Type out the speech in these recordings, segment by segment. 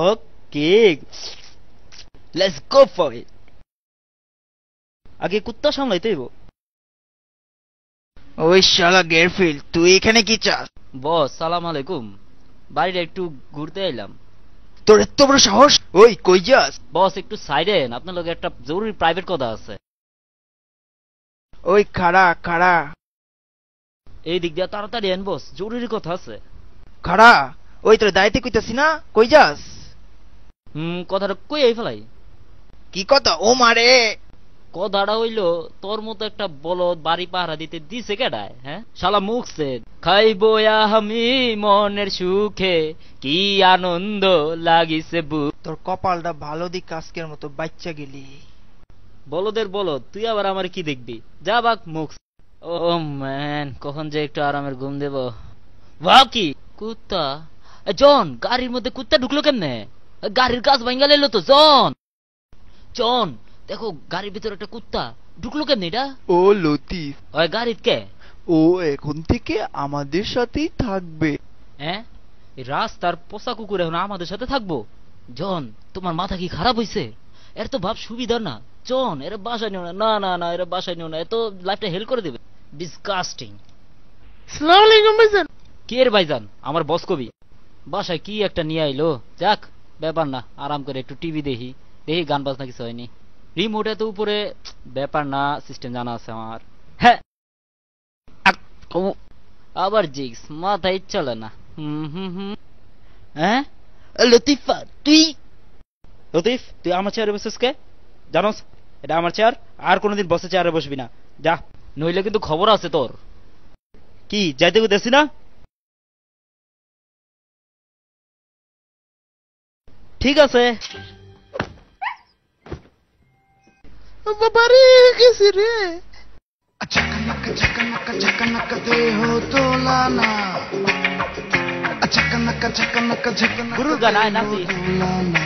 Okay, let's go for it. আগে কুত্তা সামলাইতে হইব। ওই শালা গেরফিল্ড, তুই এখানে কি চাস? বস সালাম আলাইকুম, বাড়িটা একটু ঘুরতে এলাম। তোর এত বড় সাহস! ওই কই যাস? বস একটু সাইডেন, আপনার লগে একটা জরুরি প্রাইভেট কথা আছে। ওই খাড়া খাড়া এই দিক দিয়ে তাড়াতাড়ি এন বস, জরুরি কথা আছে। খাড়া, ওই তোর দায়িত্বে কইতাছি না, কই যাস? কথাটা কই এই ফেলাই। কি কথা? ও মারে! কথাটা হইল, তোর মতো একটা বলদ বাড়ি পাহারা দিতে দিছে কেডায়? হ্যাঁ শালা মুখছে খাইবো আমি মনের সুখে, কি আনন্দ লাগিছে বুক। তোর কপালটা ভালো দিক, আজকের মতো বাচ্চা গেলি। বলদের বলদ, তুই আবার আমার কি দেখবি? যা বাক মুখ। ও ম্যান, কখন যে একটু আরামের ঘুম দেব। ওয়া কি কুত্তা! জন, গাড়ির মধ্যে কুত্তা ঢুকলো কেমনে? গাড়ির কাজ ভাঙ্গা লাইলো তো। জন জন, দেখো গাড়ির ভিতরে একটা কুত্তা ঢুকলো কেমনে এটা? ও লতিফ, ওই গাড়ির কে? ও এখন থেকে আমাদের সাথেই থাকবে। হ্যাঁ, এই রাস্তার পোষা কুকুর এখন আমাদের সাথে থাকবো? জন, তোমার মাথা কি খারাপ হইছে? এর তো ভাব সুবিধা না। জন, এরা বাসায় নিও না। না না না, এরা বাসায় নিও না, এত লাইফটা হেল করে দেবে। ডিসকাস্টিং। আসসালামু আলাইকুম ভাইজান। কে রে ভাইজান? আমার বস কবি। বাসায় কি একটা নিয়ে আইলো। যাক, ব্যাপার না, আরাম করে একটু টিভি দেখি। দেখি গান বাজনা কিছু হয়নি। রিমোট এত উপরে, ব্যাপার না, সিস্টেম জানা আছে আমার। হ্যাঁ, আবার জিক্স মাথায় চলে না। হ্যাঁ লতিফা, তুই লতিফ, তুই আমার চেয়ারে বসেছিস কে? জানোস এটা আমার চেয়ার, আর কোনোদিন বসে চেয়ারে বসবি না। যা, নইলে কিন্তু খবর আছে তোর। কি যাইতে দেখছি না? ঠিক আছে। বাবারে গেছি রে। চকনক চকনক চকনক দেহ দোলানা, চকনক চকনক চকনক গুরুর গান আয় নাচি। দোলানা।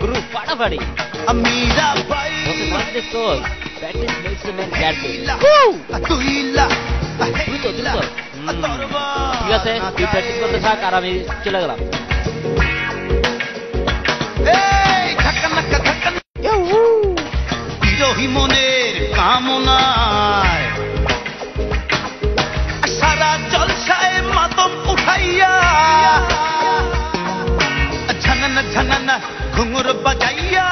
গুরু ফাটাফাটি। Amira bai, practice makes the man get. ঠিক আছে, তুই প্র্যাকটিস করতে থাক, আর আমি চলে গেলাম। বিরোহী মনের কামনায় সারা জলসায় মাতম উঠাইয়া, ঝনন ঝনন ঘুঙুর বাজাইয়া